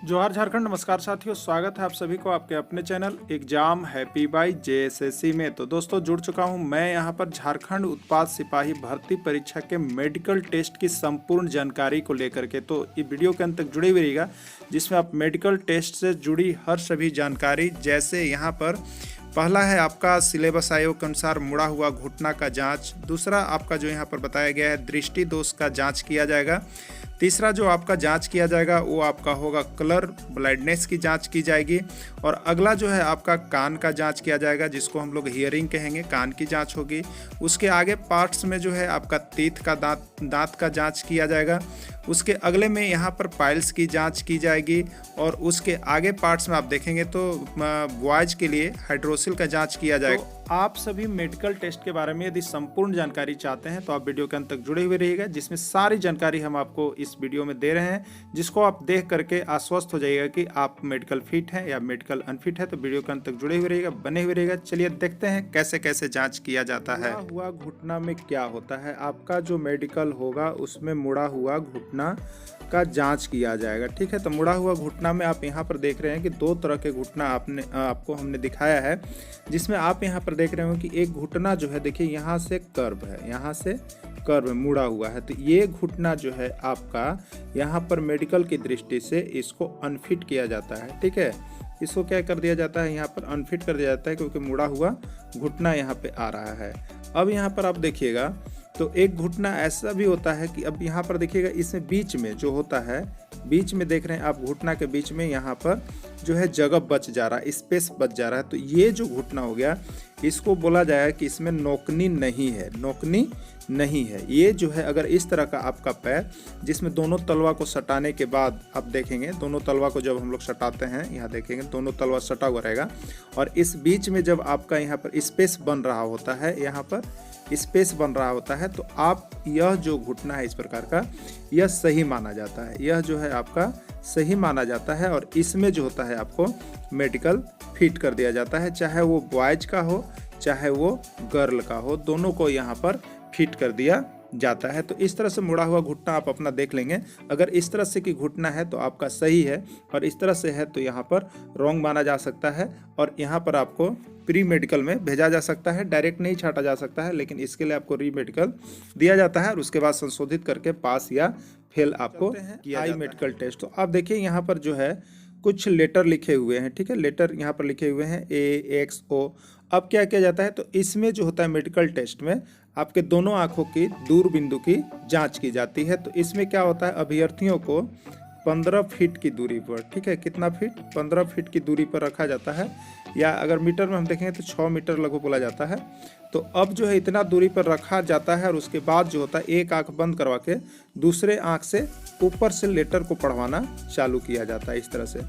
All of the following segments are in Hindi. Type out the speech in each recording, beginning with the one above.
जोहार झारखंड। नमस्कार साथियों, स्वागत है आप सभी को आपके अपने channel exam happy by JSSC में। तो दोस्तों जुड़ चुका हूं मैं यहां पर झारखंड उत्पाद सिपाही भर्ती परीक्षा के मेडिकल टेस्ट की संपूर्ण जानकारी को लेकर के। तो ये वीडियो के अंत तक जुड़े हुए रहिएगा, जिसमें आप मेडिकल टेस्ट से जुड़ी हर सभी जानकारी, जैसे यहाँ पर पहला है आपका सिलेबस आयोग के अनुसार मुड़ा हुआ घुटना का जांच। दूसरा आपका जो यहाँ पर बताया गया है दृष्टि दोष का जांच किया जाएगा। तीसरा जो आपका जांच किया जाएगा वो आपका होगा कलर ब्लाइंडनेस की जांच की जाएगी। और अगला जो है आपका कान का जांच किया जाएगा, जिसको हम लोग हियरिंग कहेंगे, कान की जांच होगी। उसके आगे पार्ट्स में जो है आपका तेथ का दांत का जांच किया जाएगा। उसके अगले में यहाँ पर पाइल्स की जांच की जाएगी। और उसके आगे पार्ट्स में आप देखेंगे तो बॉयज के लिए हाइड्रोसिल का जांच किया जाएगा। तो आप सभी मेडिकल टेस्ट के बारे में यदि संपूर्ण जानकारी चाहते हैं तो आप वीडियो के अंत तक जुड़े हुए रहिएगा, जिसमें सारी जानकारी हम आपको इस वीडियो में दे रहे हैं, जिसको आप देख करके आश्वस्त हो जाइएगा कि आप मेडिकल फिट हैं या मेडिकल अनफिट है। तो वीडियो के अंत तक जुड़े हुए रहिएगा, बने हुए रहिएगा। चलिए देखते हैं कैसे कैसे जाँच किया जाता है। मुड़ा हुआ घुटना में क्या होता है, आपका जो मेडिकल होगा उसमें मुड़ा हुआ घुटना का जांच किया जाएगा। ठीक है, तो मुड़ा हुआ घुटना में आप यहाँ पर देख रहे हैं कि दो तरह के घुटना आपको हमने दिखाया है, जिसमें आप यहाँ पर देख रहे हो कि एक घुटना जो है, देखिए यहाँ से कर्व है, यहाँ से कर्व मुड़ा हुआ है। तो ये घुटना जो है आपका यहाँ पर मेडिकल की दृष्टि से इसको अनफिट किया जाता है। ठीक है, इसको क्या कर दिया जाता है, यहाँ पर अनफिट कर दिया जाता है, क्योंकि मुड़ा हुआ घुटना यहाँ पे आ रहा है। अब यहाँ पर आप देखिएगा तो एक घुटना ऐसा भी होता है कि अब यहाँ पर देखिएगा इसमें बीच में जो होता है, बीच में देख रहे हैं आप घुटना के बीच में यहाँ पर जो है जगह बच जा रहा है, स्पेस बच जा रहा है। तो ये जो घुटना हो गया, इसको बोला जाएगा कि इसमें नोकनी नहीं है, नोकनी नहीं है। ये जो है अगर इस तरह का आपका पैर, जिसमें दोनों तलवा को सटाने के बाद आप देखेंगे, दोनों तलवा को जब हम लोग सटाते हैं, यहाँ देखेंगे दोनों तलवा सटा हुआ रहेगा, और इस बीच में जब आपका यहाँ पर स्पेस बन रहा होता है, यहाँ पर स्पेस बन रहा होता है, तो आप यह जो घुटना है इस प्रकार का, यह सही माना जाता है, यह जो है आपका सही माना जाता है। और इसमें जो होता है आपको मेडिकल फिट कर दिया जाता है, चाहे वो बॉयज का हो चाहे वो गर्ल का हो, दोनों को यहाँ पर फिट कर दिया जाता है। तो इस तरह से मुड़ा हुआ घुटना आप अपना देख लेंगे। अगर इस तरह से की घुटना है तो आपका सही है, और इस तरह से है तो यहाँ पर रॉन्ग माना जा सकता है, और यहाँ पर आपको प्री मेडिकल में भेजा जा सकता है, डायरेक्ट नहीं छाटा जा सकता है, लेकिन इसके लिए आपको री मेडिकल दिया जाता है, और उसके बाद संशोधित करके पास या फेल आपको किया जाता है मेडिकल टेस्ट। तो आप देखिए यहाँ पर जो है कुछ लेटर लिखे हुए हैं। ठीक है, लेटर यहाँ पर लिखे हुए हैं AXO। अब क्या किया जाता है, तो इसमें जो होता है मेडिकल टेस्ट में आपके दोनों आंखों की दूर बिंदु की जांच की जाती है। तो इसमें क्या होता है, अभ्यर्थियों को 15 फीट की दूरी पर, ठीक है, कितना फीट, 15 फीट की दूरी पर रखा जाता है, या अगर मीटर में हम देखेंगे तो 6 मीटर लगभग बोला जाता है। तो अब जो है इतना दूरी पर रखा जाता है, और उसके बाद जो होता है एक आंख बंद करवा के दूसरे आंख से ऊपर से लेटर को पढ़वाना चालू किया जाता है इस तरह से।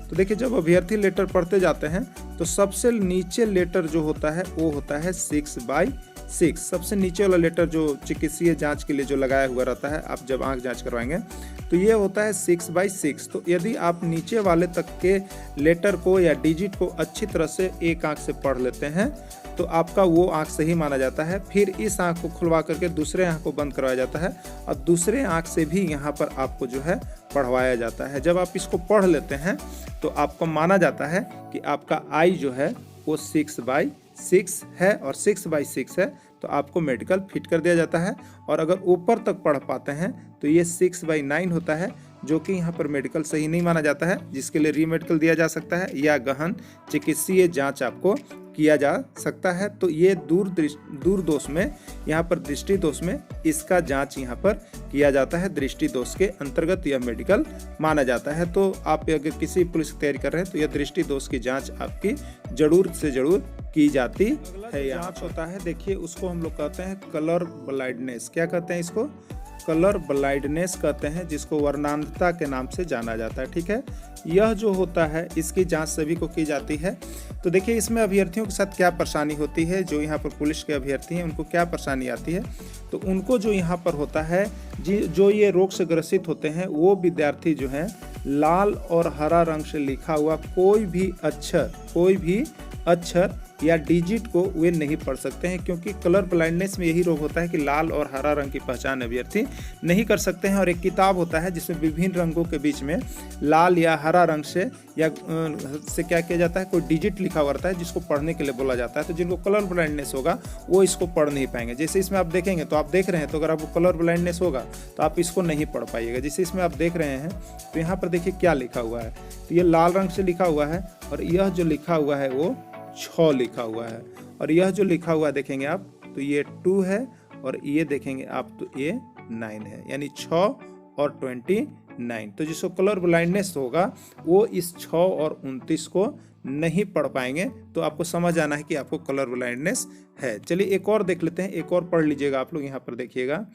तो देखिए जब अभ्यर्थी लेटर पढ़ते जाते हैं तो सबसे नीचे लेटर जो होता है वो होता है 6/6। सबसे नीचे वाला लेटर जो चिकित्सीय जांच के लिए जो लगाया हुआ रहता है, आप जब आंख जांच करवाएंगे तो ये होता है 6/6। तो यदि आप नीचे वाले तक के लेटर को या डिजिट को अच्छी तरह से एक आंख से पढ़ लेते हैं तो आपका वो आंख सही माना जाता है। फिर इस आंख को खुलवा करके दूसरे आंख को बंद करवाया जाता है, और दूसरे आंख से भी यहाँ पर आपको जो है पढ़वाया जाता है। जब आप इसको पढ़ लेते हैं तो आपको माना जाता है कि आपका आई जो है वो 6/6 है, और 6/6 है तो आपको मेडिकल फिट कर दिया जाता है। और अगर ऊपर तक पढ़ पाते हैं तो ये 6/9 होता है, जो कि यहाँ पर मेडिकल सही नहीं माना जाता है, जिसके लिए री मेडिकल दिया जा सकता है या गहन चिकित्सीय जांच आपको किया जा सकता है। तो ये दूर दोष में, यहाँ पर दृष्टि दोष में इसका जांच यहाँ पर किया जाता है, दृष्टि दोष के अंतर्गत यह मेडिकल माना जाता है। तो आप अगर किसी पुलिस की तैयारी कर रहे हैं तो यह दृष्टि दोष की जांच आपकी जरूर से जरूर की जाती है। जांच होता है, देखिए उसको हम लोग कहते हैं कलर ब्लाइंडनेस। क्या कहते हैं इसको, कलर ब्लाइंडनेस कहते हैं, जिसको वर्णांधता के नाम से जाना जाता है। ठीक है, यह जो होता है इसकी जांच सभी को की जाती है। तो देखिए इसमें अभ्यर्थियों के साथ क्या परेशानी होती है, जो यहाँ पर पुलिस के अभ्यर्थी हैं उनको क्या परेशानी आती है, तो उनको जो यहाँ पर होता है, जो ये रोग से ग्रसित होते हैं वो विद्यार्थी जो हैं लाल और हरा रंग से लिखा हुआ कोई भी अक्षर या डिजिट को वे नहीं पढ़ सकते हैं, क्योंकि कलर ब्लाइंडनेस में यही रोग होता है कि लाल और हरा रंग की पहचान अभ्यर्थी नहीं कर सकते हैं। और एक किताब होता है जिसमें विभिन्न रंगों के बीच में लाल या हरा रंग से क्या किया जाता है, कोई डिजिट लिखा हुआ रहता है जिसको पढ़ने के लिए बोला जाता है। तो जिनको कलर ब्लाइंडनेस होगा वो इसको पढ़ नहीं पाएंगे। जैसे इसमें आप देखेंगे तो आप देख रहे हैं, तो अगर आपको कलर ब्लाइंडनेस होगा तो आप इसको नहीं पढ़ पाइएगा। जैसे इसमें आप देख रहे हैं तो यहाँ पर देखिए क्या लिखा हुआ है, तो ये लाल रंग से लिखा हुआ है और यह जो लिखा हुआ है वो 6 लिखा हुआ है, और यह जो लिखा हुआ देखेंगे आप तो ये 2 है, और ये देखेंगे आप तो ये 9 है, यानी 6 और 29। तो जिसको कलर ब्लाइंडनेस होगा वो इस 6 और 29 को नहीं पढ़ पाएंगे। तो आपको समझ आना है कि आपको कलर ब्लाइंडनेस है। चलिए एक और देख लेते हैं, एक और पढ़ लीजिएगा आप लोग। यहाँ पर देखिएगा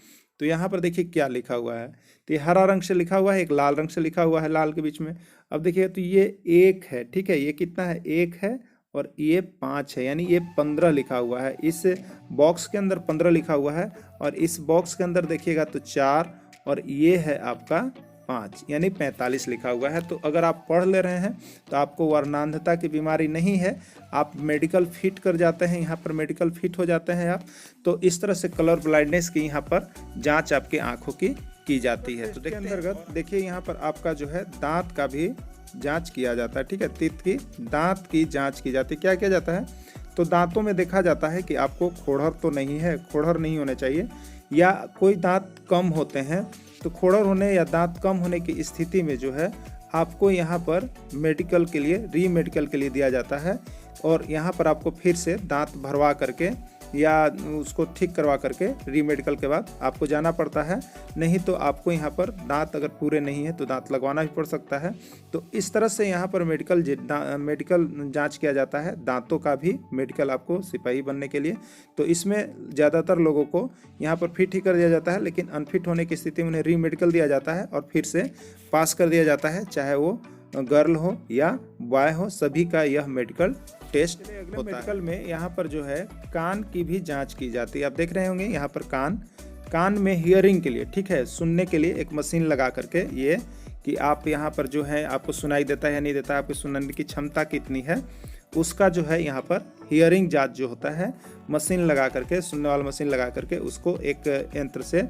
तो यहाँ पर देखिए क्या लिखा हुआ है, तो ये हरा रंग से लिखा हुआ है, एक लाल रंग से लिखा हुआ है, लाल के बीच में। अब देखिए तो ये 1 है, ठीक है, ये कितना है, 1 है, और ये 5 है, यानी ये 15 लिखा हुआ है। इस बॉक्स के अंदर 15 लिखा हुआ है, और इस बॉक्स के अंदर देखिएगा तो 4, और ये है आपका 5, यानी 45 लिखा हुआ है। तो अगर आप पढ़ ले रहे हैं तो आपको वर्णांधता की बीमारी नहीं है, आप मेडिकल फिट कर जाते हैं, यहाँ पर मेडिकल फिट हो जाते हैं आप। तो इस तरह से कलर ब्लाइंडनेस की यहाँ पर जांच आपकी आंखों की जाती है। तो देखते अंतर्गत देखिए यहाँ पर आपका जो है दांत का भी जांच किया जाता है, ठीक है, दांत की जांच की जाती है। क्या किया जाता है, तो दांतों में देखा जाता है कि आपको खोड़र तो नहीं है, खोड़र नहीं होने चाहिए, या कोई दांत कम होते हैं। तो खोड़र होने या दांत कम होने की स्थिति में जो है आपको यहाँ पर मेडिकल के लिए, रीमेडिकल के लिए दिया जाता है, और यहाँ पर आपको फिर से दांत भरवा करके या उसको ठीक करवा करके रीमेडिकल के बाद आपको जाना पड़ता है। नहीं तो आपको यहाँ पर दांत अगर पूरे नहीं है तो दांत लगवाना भी पड़ सकता है। तो इस तरह से यहाँ पर मेडिकल जांच किया जाता है, दांतों का भी मेडिकल आपको सिपाही बनने के लिए। तो इसमें ज़्यादातर लोगों को यहाँ पर फिट ही कर दिया जाता है, लेकिन अनफिट होने की स्थिति में उन्हें रीमेडिकल दिया जाता है और फिर से पास कर दिया जाता है, चाहे वो गर्ल हो या बॉय हो, सभी का यह मेडिकल टेस्ट होता है। मेडिकल में यहाँ पर जो है कान की भी जांच की जाती है। आप देख रहे होंगे यहाँ पर कान में हियरिंग के लिए, ठीक है, सुनने के लिए एक मशीन लगा करके, ये कि आप यहाँ पर जो है आपको सुनाई देता है या नहीं देता है, आपकी सुनने की क्षमता कितनी है, उसका जो है यहाँ पर हियरिंग जांच जो होता है, मशीन लगा करके, सुनने वाला मशीन लगा करके उसको एक यंत्र से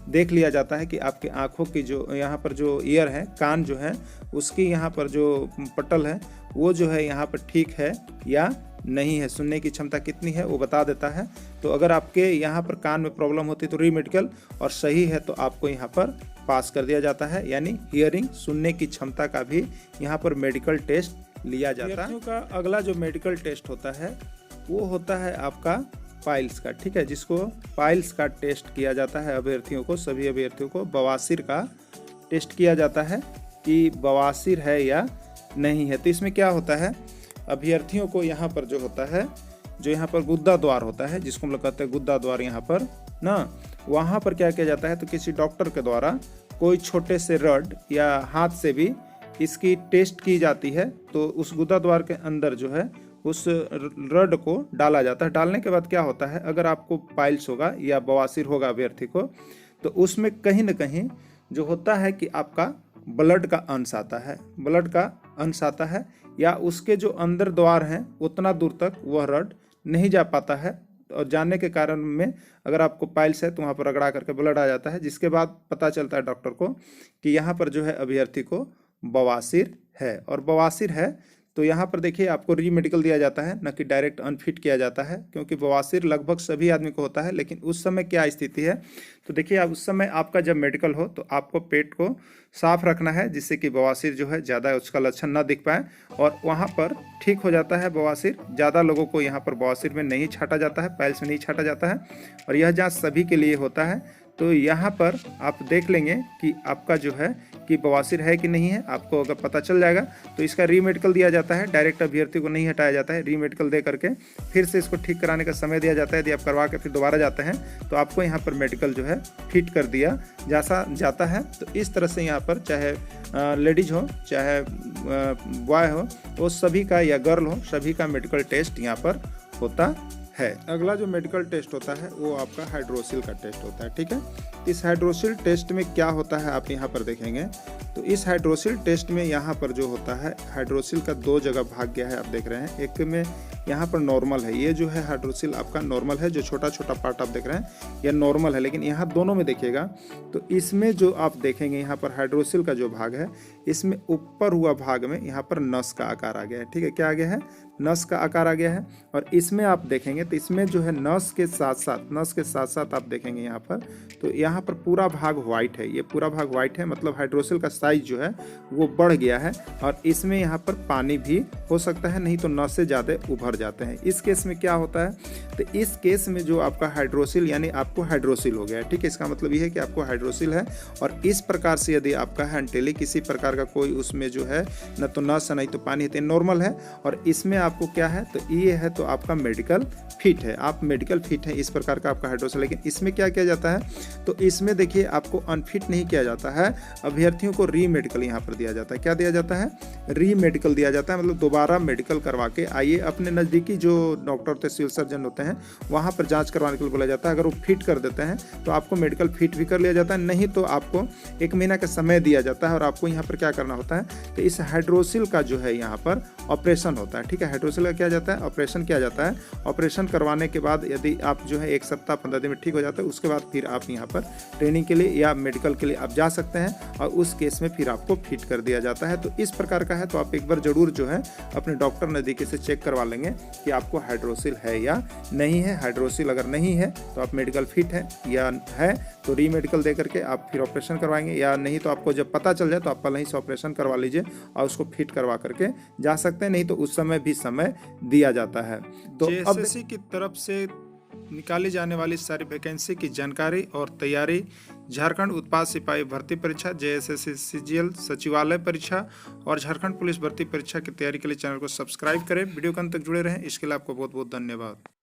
देख लिया जाता है कि आपकी आँखों की जो यहाँ पर जो ईयर है, कान जो है, उसकी यहाँ पर जो पटल है वो जो है यहाँ पर ठीक है या नहीं है, सुनने की क्षमता कितनी है वो बता देता है। तो अगर आपके यहाँ पर कान में प्रॉब्लम होती है तो रीमेडिकल, और सही है तो आपको यहाँ पर पास कर दिया जाता है, यानी हियरिंग, सुनने की क्षमता का भी यहाँ पर मेडिकल टेस्ट लिया जाता है। का अगला जो मेडिकल टेस्ट होता है वो होता है आपका पाइल्स का, ठीक है, जिसको पाइल्स का टेस्ट किया जाता है अभ्यर्थियों को, सभी अभ्यर्थियों को बवासीर का टेस्ट किया जाता है कि बवासीर है या नहीं है। तो इसमें क्या होता है, अभ्यर्थियों को यहाँ पर जो होता है, जो यहाँ पर गुद्दा द्वार होता है, जिसको हम लोग कहते हैं गुद्दा द्वार यहाँ पर ना, वहाँ पर क्या किया जाता है, तो किसी डॉक्टर के द्वारा कोई छोटे से रड या हाथ से भी इसकी टेस्ट की जाती है। तो उस गुद्दा द्वार के अंदर जो है उस रड को डाला जाता है। डालने के बाद क्या होता है, अगर आपको पाइल्स होगा या बवासीर होगा अभ्यर्थी को, तो उसमें कहीं ना कहीं जो होता है कि आपका ब्लड का अंश आता है, या उसके जो अंदर द्वार हैं उतना दूर तक वह रड नहीं जा पाता है, और जाने के कारण में अगर आपको पाइल्स है तो वहाँ पर रगड़ा करके ब्लड आ जाता है, जिसके बाद पता चलता है डॉक्टर को कि यहाँ पर जो है अभ्यर्थी को बवासीर है। और बवासीर है तो यहाँ पर देखिए आपको रीमेडिकल दिया जाता है, न कि डायरेक्ट अनफिट किया जाता है, क्योंकि बवासीर लगभग सभी आदमी को होता है। लेकिन उस समय क्या स्थिति है, तो देखिए आप उस समय आपका जब मेडिकल हो तो आपको पेट को साफ रखना है, जिससे कि बवासीर जो है ज़्यादा उसका लक्षण ना दिख पाए, और वहाँ पर ठीक हो जाता है बवासीर। ज़्यादा लोगों को यहाँ पर बवासीर में नहीं छाटा जाता है, पाइल्स में नहीं छाटा जाता है, और यह जाँच सभी के लिए होता है। तो यहाँ पर आप देख लेंगे कि आपका जो है कि बवासीर है कि नहीं है। आपको अगर पता चल जाएगा तो इसका रीमेडिकल दिया जाता है, डायरेक्ट अभ्यर्थी को नहीं हटाया जाता है, रीमेडिकल दे करके फिर से इसको ठीक कराने का समय दिया जाता है। यदि आप करवा के फिर दोबारा जाते हैं तो आपको यहाँ पर मेडिकल जो है फिट कर दिया जाता है। तो इस तरह से यहाँ पर चाहे लेडीज हो चाहे बॉय हो, वो सभी का या गर्ल हो, सभी का मेडिकल टेस्ट यहाँ पर होता है। अगला जो मेडिकल टेस्ट होता है वो आपका हाइड्रोसिल का टेस्ट होता है, ठीक है। इस हाइड्रोसिल टेस्ट में क्या होता है आप यहाँ पर देखेंगे। तो इस हाइड्रोसिल टेस्ट में यहाँ पर जो होता है, हाइड्रोसिल का 2 जगह भाग गया है, आप देख रहे हैं। एक में यहाँ पर नॉर्मल है, ये जो है हाइड्रोसिल आपका नॉर्मल है, जो छोटा छोटा पार्ट आप देख रहे हैं यह नॉर्मल है। लेकिन यहाँ दोनों में देखिएगा तो इसमें जो आप देखेंगे यहाँ पर हाइड्रोसिल का जो भाग है, इसमें ऊपर हुआ भाग में यहाँ पर नस का आकार आ गया है। ठीक है, क्या आ गया है? नस का आकार आ गया है। और इसमें आप देखेंगे तो इसमें जो है नस के साथ साथ आप देखेंगे यहाँ पर, तो यहाँ पर पूरा भाग व्हाइट है, ये पूरा भाग व्हाइट है, मतलब हाइड्रोसिल का साइज जो है वो बढ़ गया है। और इसमें यहाँ पर पानी भी हो सकता है, नहीं तो नस से ज़्यादा उभर जाते हैं। इस केस में क्या होता है, तो इस केस में जो आपका हाइड्रोसिल यानी आपको हाइड्रोसिल हो गया है। ठीक है, इसका मतलब ये है कि आपको हाइड्रोसिल है। और इस प्रकार से यदि आपका एंटेली किसी प्रकार का कोई उसमें जो है न तो नस है नहीं तो पानी है, तो नॉर्मल है। और इसमें आपको क्या है, तो ये है तो आपका मेडिकल फिट है, आप मेडिकल फिट है, इस प्रकार का आपका हाइड्रोसिल। लेकिन इसमें क्या किया जाता है, तो इसमें देखिए आपको अनफिट नहीं किया जाता है, अभ्यर्थियों को री मेडिकल यहाँ पर दिया जाता है। क्या दिया जाता है? री मेडिकल दिया जाता है, मतलब दोबारा मेडिकल करवा के आइए। अपने नज़दीकी जो डॉक्टर होते हैं, सिविल सर्जन होते हैं, वहाँ पर जांच करवाने के लिए बोला जाता है। अगर वो फिट कर देते हैं तो आपको मेडिकल फिट भी कर लिया जाता है, नहीं तो आपको 1 महीना का समय दिया जाता है। और आपको यहाँ पर क्या करना होता है, तो इस हाइड्रोसिल का जो है यहाँ पर ऑपरेशन होता है। ठीक है, हाइड्रोसिल का किया जाता है, ऑपरेशन किया जाता है। ऑपरेशन करवाने के बाद यदि आप जो है 1 सप्ताह 15 दिन में ठीक हो जाता है, उसके बाद फिर आप यहाँ पर ट्रेनिंग के लिए या मेडिकल के लिए आप जा सकते हैं, और उस केस में फिर आपको फिट कर दिया जाता है। तो इस प्रकार का है, तो आप एक बार जरूर जो है अपने डॉक्टर नज़दीकी से चेक करवा लेंगे कि आपको हाइड्रोसिल है या नहीं है। हाइड्रोसिल अगर नहीं है तो आप मेडिकल फिट है, या है तो री मेडिकल दे करके आप फिर ऑपरेशन करवाएंगे, या नहीं तो आपको जब पता चल जाए तो आप पहले ही से ऑपरेशन करवा लीजिए और उसको फिट करवा करके जा सकते हैं, नहीं तो उस समय भी समय दिया जाता है। तो जेएसएससी की तरफ से निकाली जाने वाली सारी वैकेंसी की जानकारी और तैयारी, झारखंड उत्पाद सिपाही भर्ती परीक्षा, जेएसएससी सीजीएल सचिवालय परीक्षा और झारखंड पुलिस भर्ती परीक्षा की तैयारी के लिए चैनल को सब्सक्राइब करें। वीडियो के अंत तक जुड़े रहें, इसके लिए आपको बहुत बहुत धन्यवाद।